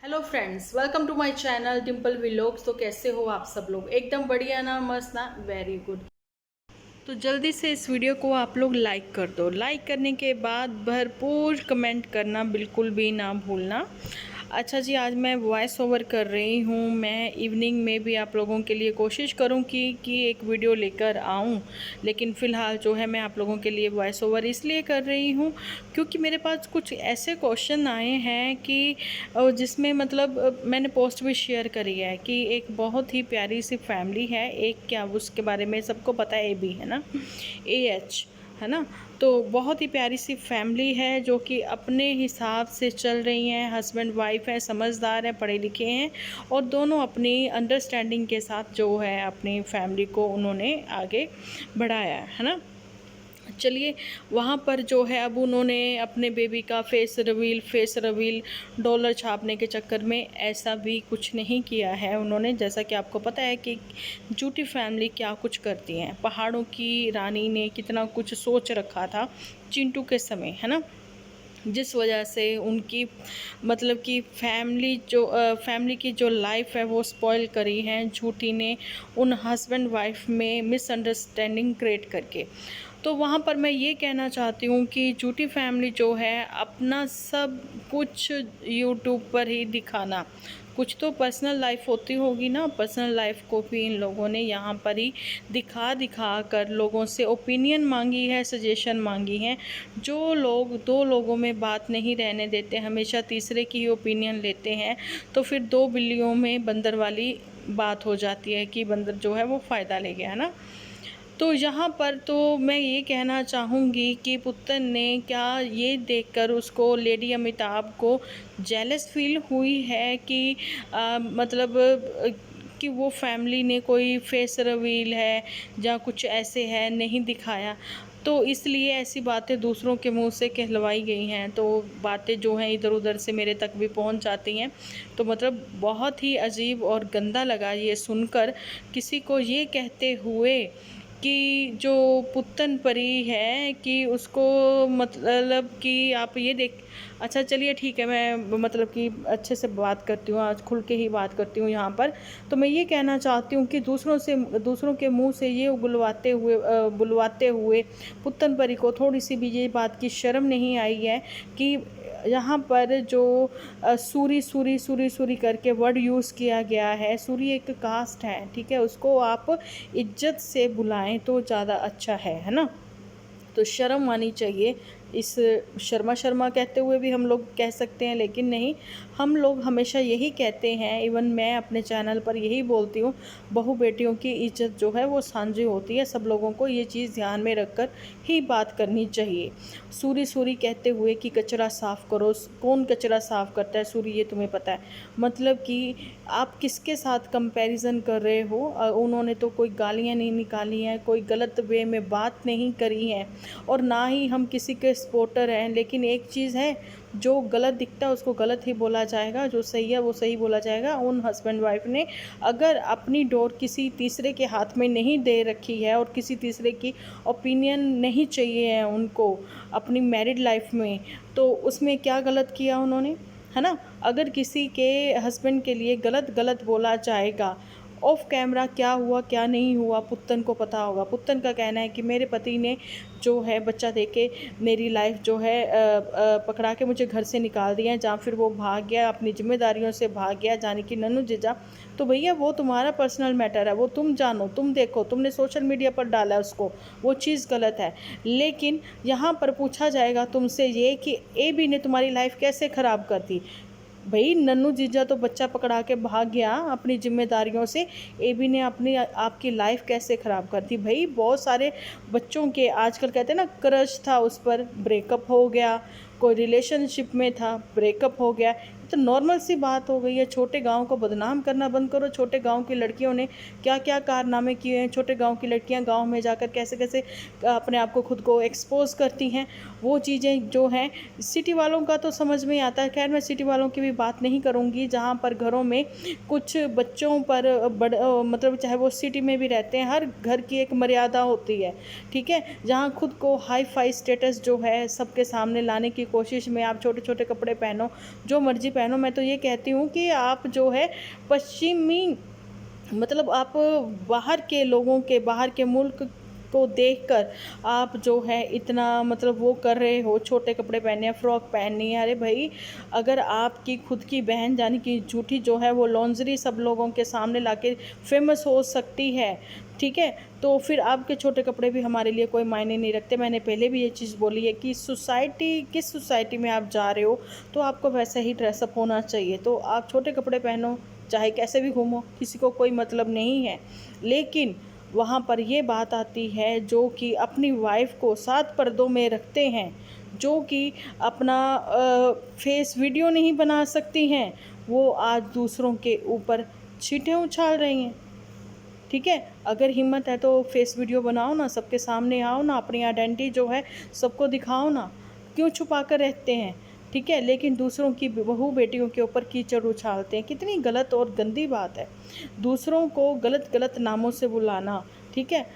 Hello friends, welcome to my channel Dimple vlogs. तो कैसे हो आप सब लोग? एकदम बढ़िया ना, मस्त ना, वेरी गुड। तो जल्दी से इस वीडियो को आप लोग लाइक कर दो। लाइक करने के बाद भरपूर कमेंट करना बिल्कुल भी ना भूलना। अच्छा जी, आज मैं वॉइस ओवर कर रही हूँ। मैं इवनिंग में भी आप लोगों के लिए कोशिश करूँगी कि एक वीडियो लेकर आऊँ, लेकिन फ़िलहाल जो है मैं आप लोगों के लिए वॉइस ओवर इसलिए कर रही हूँ क्योंकि मेरे पास कुछ ऐसे क्वेश्चन आए हैं कि जिसमें मतलब मैंने पोस्ट भी शेयर करी है कि एक बहुत ही प्यारी सी फैमिली है। एक क्या, उसके बारे में सबको पता है, ए बी है ना, AH है ना। तो बहुत ही प्यारी सी फैमिली है जो कि अपने हिसाब से चल रही हैं। हस्बैंड वाइफ है, समझदार हैं, पढ़े लिखे हैं और दोनों अपनी अंडरस्टैंडिंग के साथ जो है अपनी फैमिली को उन्होंने आगे बढ़ाया है ना। चलिए, वहाँ पर जो है अब उन्होंने अपने बेबी का फेस रिवील डॉलर छापने के चक्कर में ऐसा भी कुछ नहीं किया है उन्होंने। जैसा कि आपको पता है कि झूठी फैमिली क्या कुछ करती हैं। पहाड़ों की रानी ने कितना कुछ सोच रखा था चिंटू के समय, है ना, जिस वजह से उनकी मतलब कि फैमिली की जो लाइफ है वो स्पॉइल करी है झूठी ने, उन हस्बैंड वाइफ में मिसअंडरस्टैंडिंग क्रिएट करके। तो वहाँ पर मैं ये कहना चाहती हूँ कि झूठी फैमिली जो है अपना सब कुछ यूट्यूब पर ही दिखाना, कुछ तो पर्सनल लाइफ होती होगी ना, पर्सनल लाइफ को भी इन लोगों ने यहाँ पर ही दिखा दिखा कर लोगों से ओपिनियन मांगी है, सजेशन मांगी है। जो लोग दो लोगों में बात नहीं रहने देते, हमेशा तीसरे की ही ओपिनियन लेते हैं, तो फिर दो बिल्लियों में बंदर वाली बात हो जाती है कि बंदर जो है वो फ़ायदा ले गया, है ना। तो यहाँ पर तो मैं ये कहना चाहूँगी कि पुत्तन ने क्या ये देखकर उसको, लेडी अमिताभ को जेलस फील हुई है कि मतलब कि वो फैमिली ने कोई फेस रिवील है या कुछ ऐसे है नहीं दिखाया, तो इसलिए ऐसी बातें दूसरों के मुंह से कहलवाई गई हैं। तो बातें जो हैं इधर उधर से मेरे तक भी पहुंच जाती हैं। तो मतलब बहुत ही अजीब और गंदा लगा ये सुनकर, किसी को ये कहते हुए कि जो पुत्तन परी है कि उसको, मतलब कि आप ये देख। अच्छा चलिए ठीक है, मैं मतलब कि अच्छे से बात करती हूँ, आज खुल के ही बात करती हूँ यहाँ पर। तो मैं ये कहना चाहती हूँ कि दूसरों के मुंह से ये बुलवाते हुए पुत्तन परी को थोड़ी सी भी ये बात की शर्म नहीं आई है कि यहाँ पर जो सूरी करके वर्ड यूज़ किया गया है। सूरी एक कास्ट है, ठीक है, उसको आप इज्जत से बुलाएं तो ज़्यादा अच्छा है ना। तो शर्म आनी चाहिए। इस शर्मा शर्मा कहते हुए भी हम लोग कह सकते हैं, लेकिन नहीं, हम लोग हमेशा यही कहते हैं। इवन मैं अपने चैनल पर यही बोलती हूँ, बहू बेटियों की इज्जत जो है वो सांझी होती है। सब लोगों को ये चीज़ ध्यान में रखकर ही बात करनी चाहिए। सूरी कहते हुए कि कचरा साफ़ करो, कौन कचरा साफ़ करता है सूरी, ये तुम्हें पता है? मतलब कि आप किसके साथ कंपैरिजन कर रहे हो? उन्होंने तो कोई गालियाँ नहीं निकाली हैं, कोई गलत वे में बात नहीं करी है, और ना ही हम किसी के सपोर्टर हैं। लेकिन एक चीज़ है, जो गलत दिखता है उसको गलत ही बोला जाएगा, जो सही है वो सही बोला जाएगा। उन हस्बैंड वाइफ ने अगर अपनी डोर किसी तीसरे के हाथ में नहीं दे रखी है और किसी तीसरे की ओपिनियन नहीं चाहिए है उनको अपनी मैरिड लाइफ में, तो उसमें क्या गलत किया उन्होंने, है ना। अगर किसी के हस्बैंड के लिए गलत गलत बोला जाएगा, ऑफ कैमरा क्या हुआ क्या नहीं हुआ पुत्तन को पता होगा। पुत्तन का कहना है कि मेरे पति ने जो है बच्चा देके मेरी लाइफ जो है पकड़ा के मुझे घर से निकाल दिया है, जहाँ फिर वो भाग गया, अपनी जिम्मेदारियों से भाग गया, जाने की नन्नू जीजा। तो भैया वो तुम्हारा पर्सनल मैटर है, वो तुम जानो, तुम देखो, तुमने सोशल मीडिया पर डाला उसको, वो चीज़ गलत है। लेकिन यहाँ पर पूछा जाएगा तुमसे ये कि ए बी ने तुम्हारी लाइफ कैसे ख़राब कर दी। भाई नन्नू जीजा तो बच्चा पकड़ा के भाग गया अपनी जिम्मेदारियों से, ए बी ने अपनी आपकी लाइफ कैसे ख़राब कर दी। भाई बहुत सारे बच्चों के आजकल कहते हैं ना, क्रश था उस पर, ब्रेकअप हो गया, कोई रिलेशनशिप में था, ब्रेकअप हो गया, तो नॉर्मल सी बात हो गई है। छोटे गांव को बदनाम करना बंद करो। छोटे गांव की लड़कियों ने क्या क्या कारनामे किए हैं। छोटे गांव की लड़कियां गांव में जाकर कैसे कैसे अपने आप को खुद को एक्सपोज करती हैं, वो चीज़ें जो हैं सिटी वालों का तो समझ में आता है। खैर मैं सिटी वालों की भी बात नहीं करूँगी, जहाँ पर घरों में कुछ बच्चों पर मतलब चाहे वो सिटी में भी रहते हैं, हर घर की एक मर्यादा होती है, ठीक है। जहाँ खुद को हाई फाई स्टेटस जो है सबके सामने लाने की कोशिश में आप छोटे छोटे कपड़े पहनो, जो मर्जी पहनो। मैं तो ये कहती हूँ कि आप जो है पश्चिमी, मतलब आप बाहर के लोगों के, बाहर के मुल्क को देखकर आप जो है इतना मतलब वो कर रहे हो, छोटे कपड़े पहने हैं, फ्रॉक पहननी है। अरे भाई, अगर आपकी खुद की बहन यानी कि झूठी जो है वो लॉन्जरी सब लोगों के सामने लाके फेमस हो सकती है, ठीक है, तो फिर आपके छोटे कपड़े भी हमारे लिए कोई मायने नहीं रखते। मैंने पहले भी ये चीज़ बोली है कि सोसाइटी, किस सोसाइटी में आप जा रहे हो तो आपको वैसा ही ड्रेसअप होना चाहिए। तो आप छोटे कपड़े पहनो, चाहे कैसे भी घूमो, किसी को कोई मतलब नहीं है। लेकिन वहाँ पर ये बात आती है जो कि अपनी वाइफ को 7 पर्दों में रखते हैं, जो कि अपना फेस वीडियो नहीं बना सकती हैं, वो आज दूसरों के ऊपर छींटे उछाल रही हैं, ठीक है। अगर हिम्मत है तो फेस वीडियो बनाओ ना, सबके सामने आओ ना, अपनी आइडेंटिटी जो है सबको दिखाओ ना, क्यों छुपा कर रहते हैं, ठीक है। लेकिन दूसरों की बहू बेटियों के ऊपर कीचड़ उछालते हैं, कितनी गलत और गंदी बात है दूसरों को गलत गलत नामों से बुलाना, ठीक है।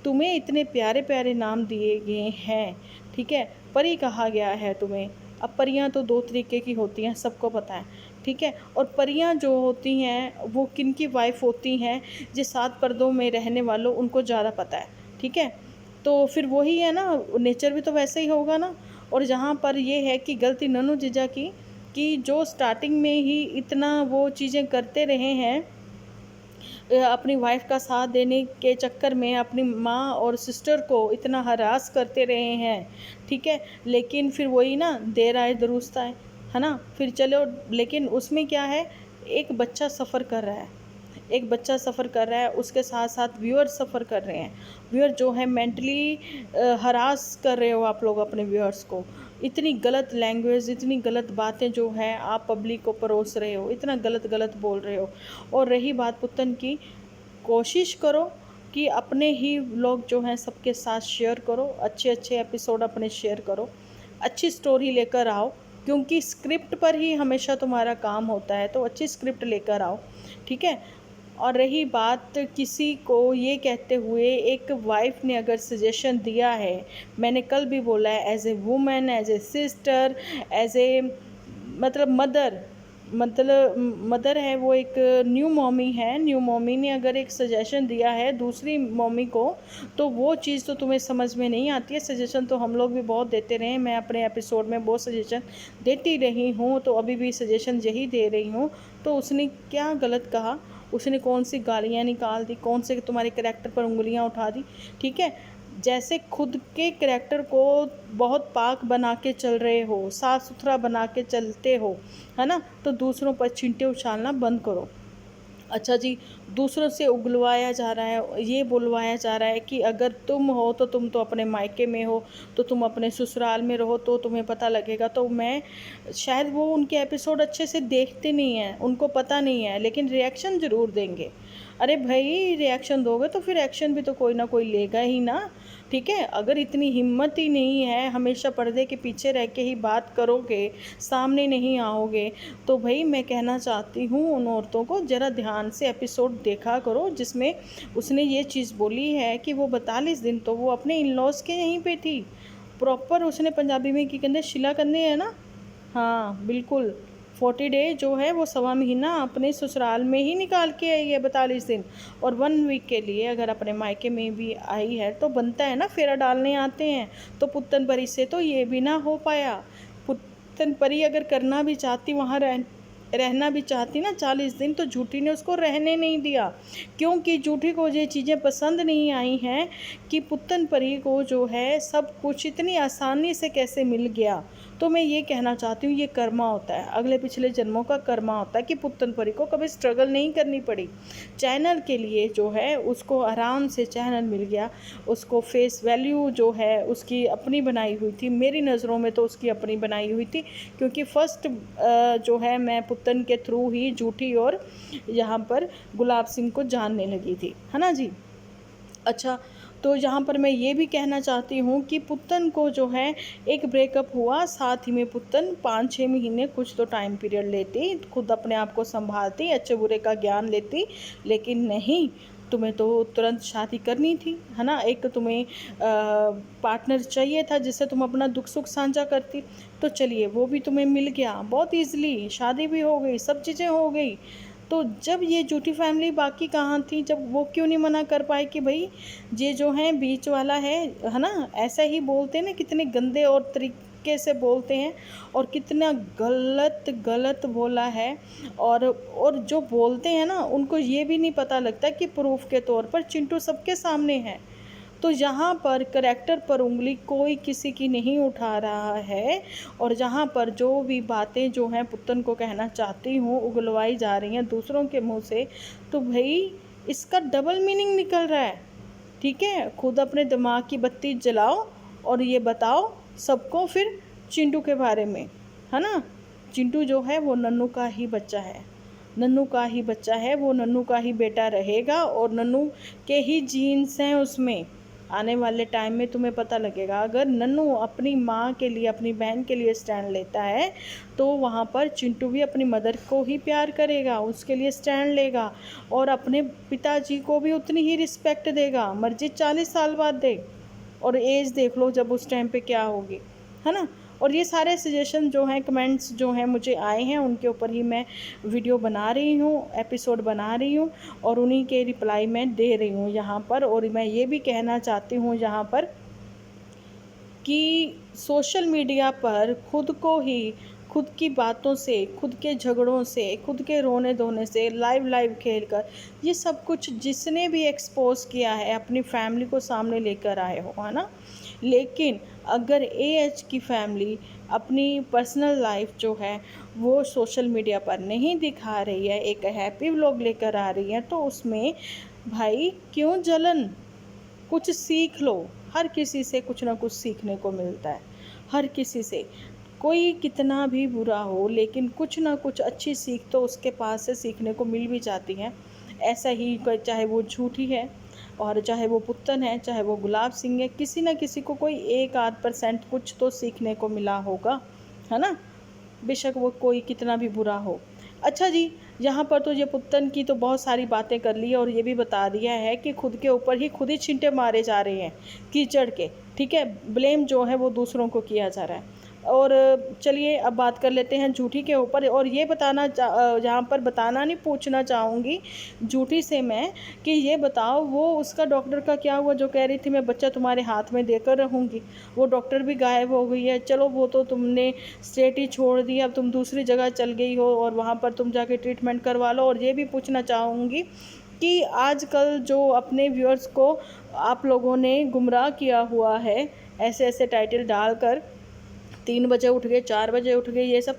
तुम्हें इतने प्यारे प्यारे नाम दिए गए हैं, ठीक है, परी कहा गया है तुम्हें। अब परियां तो 2 तरीके की होती हैं, सबको पता है, ठीक है। और परियां जो होती हैं वो किन की वाइफ होती हैं, जिस 7 पर्दों में रहने वालों उनको ज़्यादा पता है, ठीक है। तो फिर वही है ना, नेचर भी तो वैसे ही होगा ना। और जहाँ पर ये है कि गलती ननू जीजा की, कि जो स्टार्टिंग में ही इतना वो चीज़ें करते रहे हैं, अपनी वाइफ का साथ देने के चक्कर में अपनी माँ और सिस्टर को इतना हरास करते रहे हैं, ठीक है। लेकिन फिर वही ना, देर आए दुरुस्त आए, है ना। फिर चलो, लेकिन उसमें क्या है, एक बच्चा सफ़र कर रहा है, एक बच्चा सफ़र कर रहा है, उसके साथ साथ व्यूअर सफ़र कर रहे हैं। व्यूअर जो है मेंटली हरास कर रहे हो आप लोग अपने व्यूअर्स को, इतनी गलत लैंग्वेज, इतनी गलत बातें जो है आप पब्लिक को परोस रहे हो, इतना गलत गलत बोल रहे हो। और रही बात पुतन की, कोशिश करो कि अपने ही व्लॉग जो हैं सबके साथ शेयर करो, अच्छे अच्छे एपिसोड अपने शेयर करो, अच्छी स्टोरी लेकर आओ, क्योंकि स्क्रिप्ट पर ही हमेशा तुम्हारा काम होता है, तो अच्छी स्क्रिप्ट लेकर आओ, ठीक है। और रही बात किसी को ये कहते हुए, एक वाइफ ने अगर सजेशन दिया है, मैंने कल भी बोला है, as a women, as a sister, as a मतलब मदर है, वो एक न्यू मॉमी है, न्यू मॉमी ने अगर एक सजेशन दिया है दूसरी मॉमी को, तो वो चीज़ तो तुम्हें समझ में नहीं आती है। सजेशन तो हम लोग भी बहुत देते रहे हैं, मैं अपने एपिसोड में बहुत सजेशन देती रही हूँ, तो अभी भी सजेशन यही दे रही हूँ। तो उसने क्या गलत कहा, उसने कौन सी गालियाँ निकाल दी, कौन से तुम्हारे करैक्टर पर उंगलियाँ उठा दी, ठीक है। जैसे खुद के करैक्टर को बहुत पाक बना के चल रहे हो, साफ़ सुथरा बना के चलते हो, है ना, तो दूसरों पर छींटे उछालना बंद करो। अच्छा जी, दूसरों से उगलवाया जा रहा है, ये बुलवाया जा रहा है कि अगर तुम हो तो तुम तो अपने मायके में हो, तो तुम अपने ससुराल में रहो तो तुम्हें पता लगेगा। तो मैं शायद वो उनके एपिसोड अच्छे से देखते नहीं हैं, उनको पता नहीं है, लेकिन रिएक्शन ज़रूर देंगे। अरे भाई, रिएक्शन दोगे तो फिर एक्शन भी तो कोई ना कोई लेगा ही ना, ठीक है। अगर इतनी हिम्मत ही नहीं है, हमेशा पर्दे के पीछे रह के ही बात करोगे, सामने नहीं आओगे, तो भाई मैं कहना चाहती हूँ उन औरतों को, ज़रा ध्यान से एपिसोड देखा करो, जिसमें उसने ये चीज़ बोली है कि वो 42 दिन तो वो अपने इन लॉज के यहीं पे थी प्रॉपर। उसने पंजाबी में की कहते शिला करने है ना, हाँ बिल्कुल, 40 डे जो है वो 1.25 महीना अपने ससुराल में ही निकाल के आई है, 42 दिन। और 1 वीक के लिए अगर अपने मायके में भी आई है तो बनता है ना, फेरा डालने आते हैं। तो पुत्तन परी से तो ये भी ना हो पाया। पुत्तन परी अगर करना भी चाहती, वहाँ रहना भी चाहती ना 40 दिन, तो झूठी ने उसको रहने नहीं दिया, क्योंकि झूठी को ये चीज़ें पसंद नहीं आई हैं कि पुत्तन परी को जो है सब कुछ इतनी आसानी से कैसे मिल गया। तो मैं ये कहना चाहती हूँ, ये कर्मा होता है, अगले पिछले जन्मों का कर्मा होता है कि पुत्तन परी को कभी स्ट्रगल नहीं करनी पड़ी। चैनल के लिए जो है उसको आराम से चैनल मिल गया, उसको फेस वैल्यू जो है उसकी अपनी बनाई हुई थी, मेरी नज़रों में तो उसकी अपनी बनाई हुई थी, क्योंकि फर्स्ट जो है मैं पुत्तन के थ्रू ही झूठी और यहाँ पर गुलाब सिंह को जानने लगी थी, है ना जी। अच्छा, तो यहाँ पर मैं ये भी कहना चाहती हूँ कि पुत्तन को जो है एक ब्रेकअप हुआ, साथ ही में पुत्तन 5-6 महीने कुछ तो टाइम पीरियड लेती, खुद अपने आप को संभालती, अच्छे बुरे का ज्ञान लेती, लेकिन नहीं, तुम्हें तो तुरंत शादी करनी थी, है ना, एक तुम्हें पार्टनर चाहिए था जिससे तुम अपना दुख सुख साझा करती। तो चलिए वो भी तुम्हें मिल गया बहुत ईजिली, शादी भी हो गई, सब चीज़ें हो गई। तो जब ये झूठी फैमिली बाकी कहाँ थी, जब वो क्यों नहीं मना कर पाए कि भाई ये जो है बीच वाला है ना, ऐसा ही बोलते हैं ना, कितने गंदे और तरीके से बोलते हैं और कितना गलत गलत बोला है। और जो बोलते हैं ना उनको ये भी नहीं पता लगता कि प्रूफ के तौर पर चिंटू सबके सामने है। तो यहाँ पर करैक्टर पर उंगली कोई किसी की नहीं उठा रहा है, और जहाँ पर जो भी बातें जो हैं पुत्तन को कहना चाहती हूँ उगलवाई जा रही हैं दूसरों के मुंह से, तो भाई इसका डबल मीनिंग निकल रहा है। ठीक है, खुद अपने दिमाग की बत्ती जलाओ और ये बताओ सबको फिर चिंटू के बारे में, है ना। चिंटू जो है वो नन्नू का ही बच्चा है, नन्नू का ही बच्चा है, वो नन्नू का ही बेटा रहेगा और नन्नू के ही जीन्स हैं उसमें। आने वाले टाइम में तुम्हें पता लगेगा, अगर नन्नू अपनी माँ के लिए, अपनी बहन के लिए स्टैंड लेता है तो वहाँ पर चिंटू भी अपनी मदर को ही प्यार करेगा, उसके लिए स्टैंड लेगा और अपने पिताजी को भी उतनी ही रिस्पेक्ट देगा, मर्जी 40 साल बाद दे। और एज देख लो जब उस टाइम पे क्या होगी, है ना। और ये सारे सजेशन जो हैं, कमेंट्स जो हैं मुझे आए हैं, उनके ऊपर ही मैं वीडियो बना रही हूँ, एपिसोड बना रही हूँ और उन्हीं के रिप्लाई मैं दे रही हूँ यहाँ पर। और मैं ये भी कहना चाहती हूँ यहाँ पर कि सोशल मीडिया पर खुद को ही, खुद की बातों से, खुद के झगड़ों से, खुद के रोने धोने से, लाइव लाइव खेल कर, ये सब कुछ जिसने भी एक्सपोज किया है अपनी फैमिली को सामने लेकर आए हो, है ना। लेकिन अगर एएच की फैमिली अपनी पर्सनल लाइफ जो है वो सोशल मीडिया पर नहीं दिखा रही है, एक हैप्पी व्लॉग लेकर आ रही है, तो उसमें भाई क्यों जलन, कुछ सीख लो। हर किसी से कुछ ना कुछ सीखने को मिलता है, हर किसी से, कोई कितना भी बुरा हो लेकिन कुछ ना कुछ अच्छी सीख तो उसके पास से सीखने को मिल भी जाती है। ऐसा ही चाहे वो झूठी है और चाहे वो पुत्तन है, चाहे वो गुलाब सिंह है, किसी ना किसी को कोई 1-8% कुछ तो सीखने को मिला होगा, है ना, बेशक वो कोई कितना भी बुरा हो। अच्छा जी, यहाँ पर तो ये पुत्तन की तो बहुत सारी बातें कर ली और ये भी बता दिया है कि खुद के ऊपर ही खुद ही छींटे मारे जा रहे हैं कीचड़ के। ठीक है, ब्लेम जो है वो दूसरों को किया जा रहा है। और चलिए अब बात कर लेते हैं झूठी के ऊपर। और ये बताना यहाँ पर बताना नहीं, पूछना चाहूँगी झूठी से मैं कि ये बताओ वो उसका डॉक्टर का क्या हुआ जो कह रही थी मैं बच्चा तुम्हारे हाथ में देकर रहूँगी। वो डॉक्टर भी गायब हो गई है। चलो वो तो तुमने स्टेट ही छोड़ दी, अब तुम दूसरी जगह चल गई हो और वहाँ पर तुम जाके ट्रीटमेंट करवा लो। और ये भी पूछना चाहूँगी कि आजकल जो अपने व्यूअर्स को आप लोगों ने गुमराह किया हुआ है ऐसे ऐसे टाइटल डालकर, 3 बजे उठ गए, 4 बजे उठ गए, ये सब,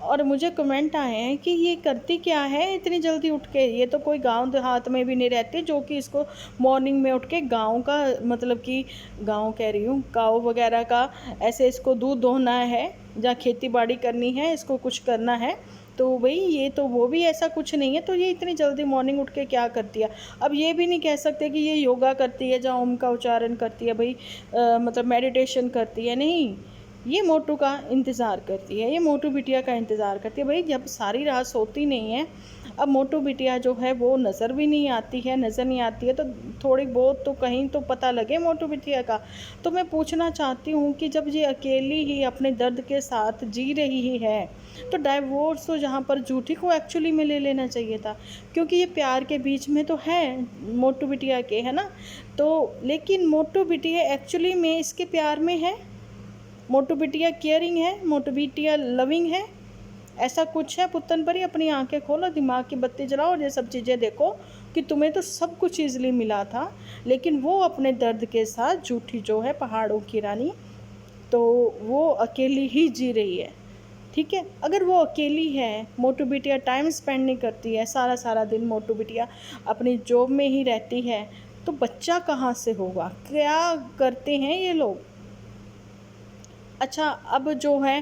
और मुझे कमेंट आए हैं कि ये करती क्या है इतनी जल्दी उठ के, ये तो कोई गांव देहात में भी नहीं रहती जो कि इसको मॉर्निंग में उठ के गांव का, मतलब कि गांव कह रही हूँ, काऊ वगैरह का ऐसे इसको दूध दोहना है, जहाँ खेती बाड़ी करनी है, इसको कुछ करना है। तो भाई ये तो वो भी ऐसा कुछ नहीं है, तो ये इतनी जल्दी मॉर्निंग उठ के क्या करती है। अब ये भी नहीं कह सकते कि ये योगा करती है, जहाँ ओम का उच्चारण करती है, भाई मतलब मेडिटेशन करती है, नहीं, ये मोटू का इंतज़ार करती है, ये मोटू बिटिया का इंतज़ार करती है। भाई जब सारी रात सोती नहीं है, अब मोटू बिटिया जो है वो नज़र भी नहीं आती है, नज़र नहीं आती है, तो थोड़ी बहुत तो कहीं तो पता लगे मोटू बिटिया का। तो मैं पूछना चाहती हूँ कि जब ये अकेली ही अपने दर्द के साथ जी रही ही है, तो डाइवोर्स तो जहाँ पर झूठी को एक्चुअली में ले लेना चाहिए था, क्योंकि ये प्यार के बीच में तो है मोटू बिटिया के, है ना। तो लेकिन मोटू बिटिया एक्चुअली में इसके प्यार में है, मोटू बिटिया केयरिंग है, मोटू बिटिया लविंग है, ऐसा कुछ है। पुत्तन पर ही अपनी आंखें खोलो, दिमाग की बत्ती जलाओ और ये सब चीज़ें देखो कि तुम्हें तो सब कुछ ईजिली मिला था, लेकिन वो अपने दर्द के साथ झूठी जो है पहाड़ों की रानी, तो वो अकेली ही जी रही है। ठीक है, अगर वो अकेली है, मोटू बिटिया टाइम स्पेंड नहीं करती है, सारा सारा दिन मोटू बिटिया अपनी जॉब में ही रहती है, तो बच्चा कहाँ से होगा, क्या करते हैं ये लोग। अच्छा, अब जो है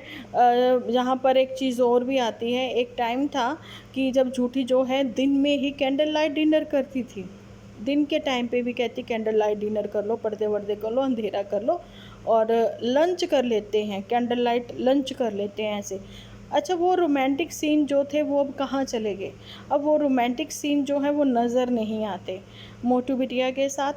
यहाँ पर एक चीज़ और भी आती है। एक टाइम था कि जब झूठी जो है दिन में ही कैंडल लाइट डिनर करती थी, दिन के टाइम पे भी कहती कैंडल लाइट डिनर कर लो, पर्दे वर्दे कर लो, अंधेरा कर लो और लंच कर लेते हैं, कैंडल लाइट लंच कर लेते हैं ऐसे। अच्छा, वो रोमांटिक सीन जो थे वो अब कहाँ चले गए, अब वो रोमांटिक सीन जो है वो नज़र नहीं आते। मोटू बिटिया के साथ,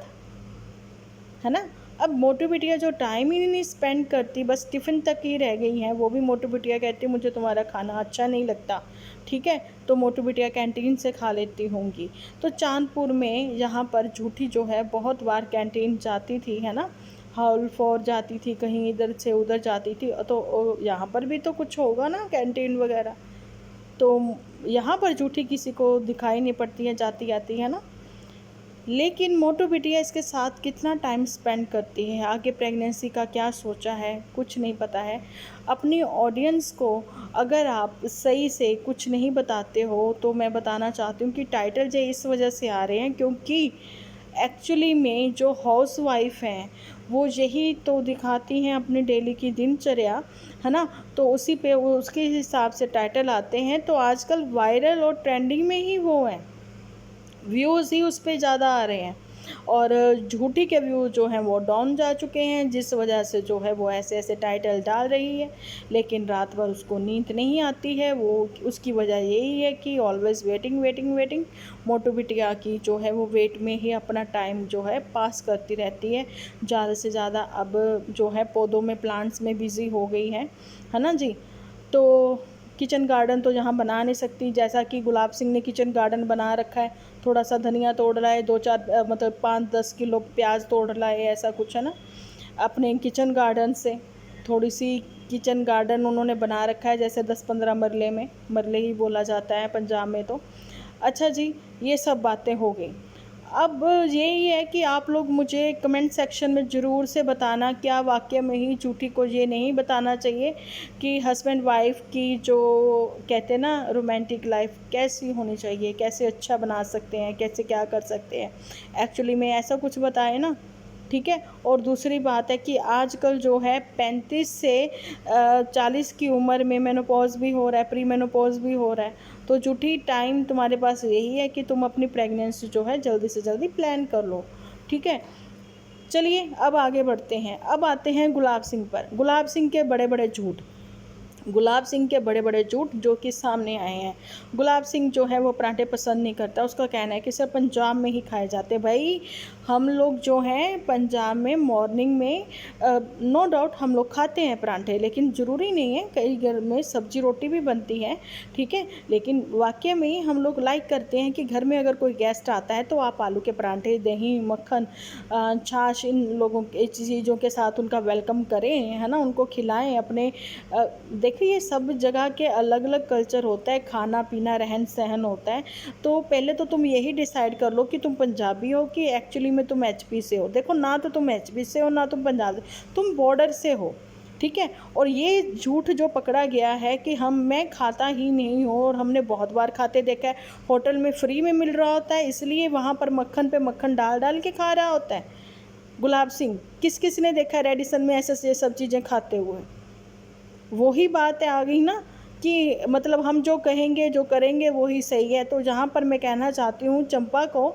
है ना। अब मोटू बिटिया जो टाइम ही नहीं स्पेंड करती, बस टिफ़िन तक ही रह गई हैं। वो भी मोटू बिटिया कहती है मुझे तुम्हारा खाना अच्छा नहीं लगता, ठीक है, तो मोटू बिटिया कैंटीन से खा लेती होंगी। तो चांदपुर में यहाँ पर झूठी जो है बहुत बार कैंटीन जाती थी, है ना, हाउल फोर जाती थी, कहीं इधर से उधर जाती थी, तो यहाँ पर भी तो कुछ होगा ना कैंटीन वगैरह। तो यहाँ पर झूठी किसी को दिखाई नहीं पड़ती है जाती आती, है ना। लेकिन मोटू बिटिया इसके साथ कितना टाइम स्पेंड करती है, आगे प्रेगनेंसी का क्या सोचा है कुछ नहीं पता है। अपनी ऑडियंस को अगर आप सही से कुछ नहीं बताते हो तो मैं बताना चाहती हूँ कि टाइटल जो इस वजह से आ रहे हैं क्योंकि एक्चुअली में जो हाउस वाइफ हैं वो यही तो दिखाती हैं अपनी डेली की दिनचर्या, है ना। तो उसी पे वो उसके हिसाब से टाइटल आते हैं। तो आजकल वायरल और ट्रेंडिंग में ही वो हैं, व्यूज़ ही उस पर ज़्यादा आ रहे हैं, और झूठी के व्यूज़ जो हैं वो डाउन जा चुके हैं, जिस वजह से जो है वो ऐसे ऐसे टाइटल डाल रही है। लेकिन रात भर उसको नींद नहीं आती है, वो उसकी वजह यही है कि ऑलवेज़ वेटिंग वेटिंग वेटिंग। मोटू बिटिया की जो है वो वेट में ही अपना टाइम जो है पास करती रहती है, ज़्यादा से ज़्यादा अब जो है पौधों में, प्लांट्स में बिज़ी हो गई है ना जी। तो किचन गार्डन तो यहाँ बना नहीं सकती, जैसा कि गुलाब सिंह ने किचन गार्डन बना रखा है, थोड़ा सा धनिया तोड़ रहा है, 2-4 मतलब 5-10 किलो प्याज तोड़ रहा है, ऐसा कुछ, है ना। अपने किचन गार्डन से थोड़ी सी किचन गार्डन उन्होंने बना रखा है, जैसे 10-15 मरले में, मरले ही बोला जाता है पंजाब में तो। अच्छा जी, ये सब बातें हो गई। अब यही है कि आप लोग मुझे कमेंट सेक्शन में ज़रूर से बताना, क्या वाक़ई में ही झूठी को ये नहीं बताना चाहिए कि हस्बैंड वाइफ की जो कहते हैं ना रोमांटिक लाइफ कैसी होनी चाहिए, कैसे अच्छा बना सकते हैं, कैसे क्या कर सकते हैं, एक्चुअली में ऐसा कुछ बताएं ना, ठीक है। और दूसरी बात है कि आजकल जो है 35 से 40 की उम्र में मेनोपॉज भी हो रहा है, प्री मेनोपॉज भी हो रहा है। तो झूठी टाइम तुम्हारे पास यही है कि तुम अपनी प्रेगनेंसी जो है जल्दी से जल्दी प्लान कर लो, ठीक है। चलिए अब आगे बढ़ते हैं, अब आते हैं गुलाब सिंह पर। गुलाब सिंह के बड़े बड़े झूठ, गुलाब सिंह के बड़े बड़े झूठ जो कि सामने आए हैं। गुलाब सिंह जो है वो पराठे पसंद नहीं करता, उसका कहना है कि सर पंजाब में ही खाए जाते। भाई हम लोग जो हैं पंजाब में मॉर्निंग में नो डाउट हम लोग खाते हैं पराठे, लेकिन ज़रूरी नहीं है, कई घर में सब्जी रोटी भी बनती है, ठीक है। लेकिन वाकई में हम लोग लाइक करते हैं कि घर में अगर कोई गेस्ट आता है तो आप आलू के पराठे, दही, मक्खन, छाछ, इन लोगों के चीज़ों के साथ उनका वेलकम करें, है ना, उनको खिलाएं अपने। देखिए सब जगह के अलग अलग कल्चर होता है, खाना पीना रहन सहन होता है। तो पहले तो तुम यही डिसाइड कर लो कि तुम पंजाबी हो कि एक्चुअली में तुम एचपी से हो। देखो ना तो तुम एचपी से हो ना तुम पंजाब से, तुम बॉर्डर से हो, ठीक है। और ये झूठ जो पकड़ा गया है कि मैं खाता ही नहीं हूँ, और हमने बहुत बार खाते देखा है, होटल में फ्री में मिल रहा होता है इसलिए वहाँ पर मक्खन पे मक्खन डाल डाल के खा रहा होता है। गुलाब सिंह, किस किस ने देखा है रेडिसन में ऐसे ये सब चीज़ें खाते हुए। वही बात है आ गई ना कि मतलब हम जो कहेंगे जो करेंगे वही सही है। तो जहाँ पर मैं कहना चाहती हूँ चंपा को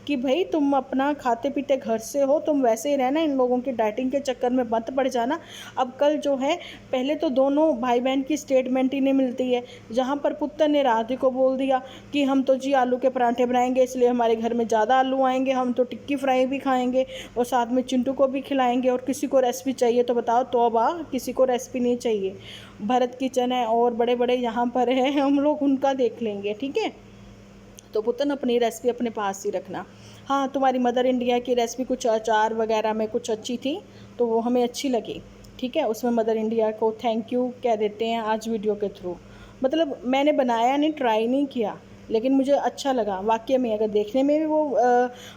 कि भाई तुम अपना खाते पीते घर से हो, तुम वैसे ही रहना, इन लोगों की डाइटिंग के चक्कर में मत पड़ जाना। अब कल जो है, पहले तो दोनों भाई बहन की स्टेटमेंट ही नहीं मिलती है, जहाँ पर पुत्र ने राधे को बोल दिया कि हम तो जी आलू के पराठे बनाएंगे इसलिए हमारे घर में ज़्यादा आलू आएंगे, हम तो टिक्की फ्राई भी खाएंगे और साथ में चिंटू को भी खिलाएंगे, और किसी को रेसिपी चाहिए तो बताओ, तौबा किसी को रेसिपी नहीं चाहिए। भरत किचन है और बड़े बड़े यहाँ पर हैं, हम लोग उनका देख लेंगे, ठीक है। तो पुतन अपनी रेसिपी अपने पास ही रखना। हाँ, तुम्हारी मदर इंडिया की रेसिपी कुछ अचार वगैरह में कुछ अच्छी थी तो वो हमें अच्छी लगी, ठीक है। उसमें मदर इंडिया को थैंक यू कह देते हैं आज वीडियो के थ्रू। मतलब मैंने बनाया नहीं, ट्राई नहीं किया, लेकिन मुझे अच्छा लगा वाकई में। अगर देखने में भी वो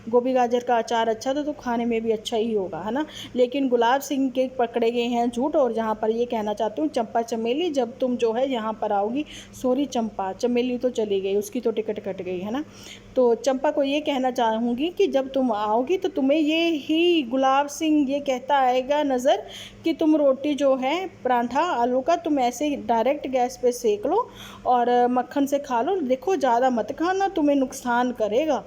गोभी गाजर का अचार अच्छा था तो खाने में भी अच्छा ही होगा, है ना। लेकिन गुलाब सिंह के पकड़े गए हैं झूठ। और जहाँ पर ये कहना चाहती हूँ चंपा चमेली, जब तुम जो है यहाँ पर आओगी, सॉरी चंपा, चमेली तो चली गई, उसकी तो टिकट कट गई, है ना। तो चंपा को ये कहना चाहूँगी कि जब तुम आओगी तो तुम्हें ये ही गुलाब सिंह ये कहता आएगा नज़र कि तुम रोटी जो है पराठा आलू का तुम ऐसे ही डायरेक्ट गैस पे सेक लो और मक्खन से खा लो। देखो ज़्यादा मत खाना, तुम्हें नुकसान करेगा।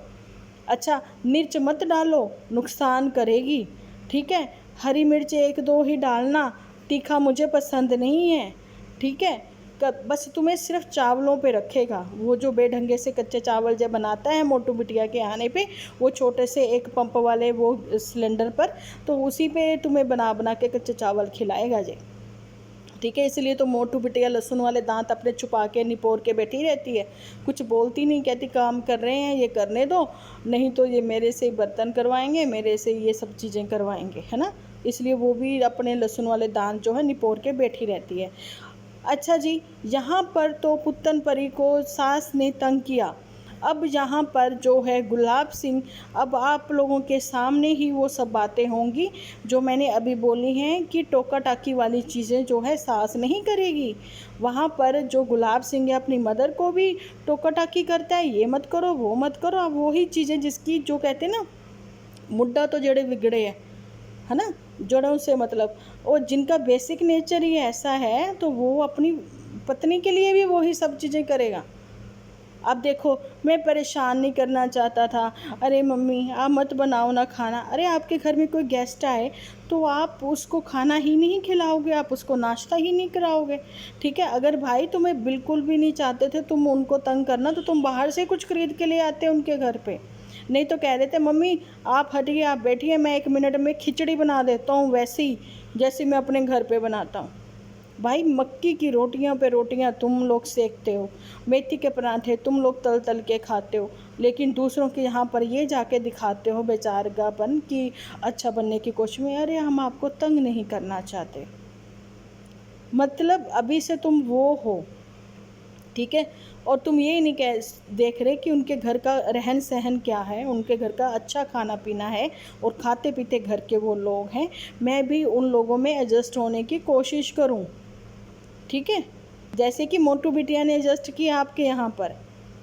अच्छा, मिर्च मत डालो, नुकसान करेगी, ठीक है। हरी मिर्च 1-2 ही डालना, तीखा मुझे पसंद नहीं है, ठीक है। बस तुम्हें सिर्फ चावलों पे रखेगा। वो जो बेढंगे से कच्चे चावल जब बनाता है मोटू बिटिया के आने पे, वो छोटे से एक पंप वाले वो सिलेंडर पर, तो उसी पे तुम्हें बना बना के कच्चे चावल खिलाएगा जी। ठीक है, इसलिए तो मोटू बिटिया लहसुन वाले दांत अपने छुपा के निपोर के बैठी रहती है, कुछ बोलती नहीं, कहती काम कर रहे हैं ये करने दो, नहीं तो ये मेरे से बर्तन करवाएंगे, मेरे से ये सब चीज़ें करवाएंगे, है ना। इसलिए वो भी अपने लहसुन वाले दांत जो है निपोर के बैठी रहती है। अच्छा जी, यहाँ पर तो पुत्तन परी को सास ने तंग किया। अब यहाँ पर जो है गुलाब सिंह, अब आप लोगों के सामने ही वो सब बातें होंगी जो मैंने अभी बोली हैं कि टोका टाकी वाली चीज़ें जो है सास नहीं करेगी। वहाँ पर जो गुलाब सिंह है अपनी मदर को भी टोका टाकी करता है, ये मत करो वो मत करो। अब वही चीज़ें जिसकी जो कहते हैं ना, मुड्डा तो जड़े बिगड़े है ना, जड़ों से मतलब, और जिनका बेसिक नेचर ही ऐसा है तो वो अपनी पत्नी के लिए भी वही सब चीज़ें करेगा। अब देखो, मैं परेशान नहीं करना चाहता था, अरे मम्मी आप मत बनाओ ना खाना, अरे आपके घर में कोई गेस्ट आए तो आप उसको खाना ही नहीं खिलाओगे, आप उसको नाश्ता ही नहीं कराओगे। ठीक है, अगर भाई तुम्हें बिल्कुल भी नहीं चाहते थे तुम उनको तंग करना, तो तुम बाहर से कुछ खरीद के ले आते उनके घर पे, नहीं तो कह देते मम्मी आप हटिए, आप बैठिए, मैं 1 मिनट में खिचड़ी बना देता हूँ वैसे ही जैसे मैं अपने घर पे बनाता हूँ। भाई मक्की की रोटियां पे रोटियां तुम लोग सेकते हो, मेथी के पराठे तुम लोग तल तल के खाते हो, लेकिन दूसरों के यहाँ पर ये जाके दिखाते हो बेचारगापन कि अच्छा बनने की कोशिश में। अरे हम आपको तंग नहीं करना चाहते, मतलब अभी से तुम वो हो, ठीक है। और तुम ये नहीं कह देख रहे कि उनके घर का रहन सहन क्या है, उनके घर का अच्छा खाना पीना है और खाते पीते घर के वो लोग हैं। मैं भी उन लोगों में एडजस्ट होने की कोशिश करूं, ठीक है, जैसे कि मोटू बिटिया ने एडजस्ट किया आपके यहाँ पर।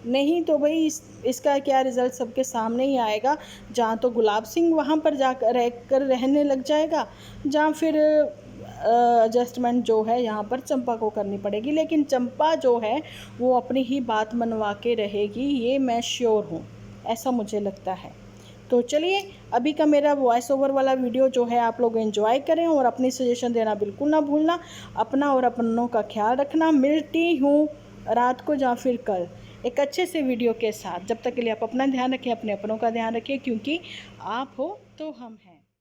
नहीं तो भाई इसका क्या रिज़ल्ट सबके सामने ही आएगा। जहाँ तो गुलाब सिंह वहाँ पर जाकर रहने लग जाएगा, जहाँ फिर एडजस्टमेंट जो है यहाँ पर चंपा को करनी पड़ेगी। लेकिन चंपा जो है वो अपनी ही बात मनवा के रहेगी, ये मैं श्योर हूँ, ऐसा मुझे लगता है। तो चलिए, अभी का मेरा वॉइस ओवर वाला वीडियो जो है आप लोग एंजॉय करें और अपनी सजेशन देना बिल्कुल ना भूलना। अपना और अपनों का ख्याल रखना। मिलती हूँ रात को या फिर कल एक अच्छे से वीडियो के साथ। जब तक के लिए आप अपना ध्यान रखें, अपने अपनों का ध्यान रखें, क्योंकि आप हो तो हम हैं।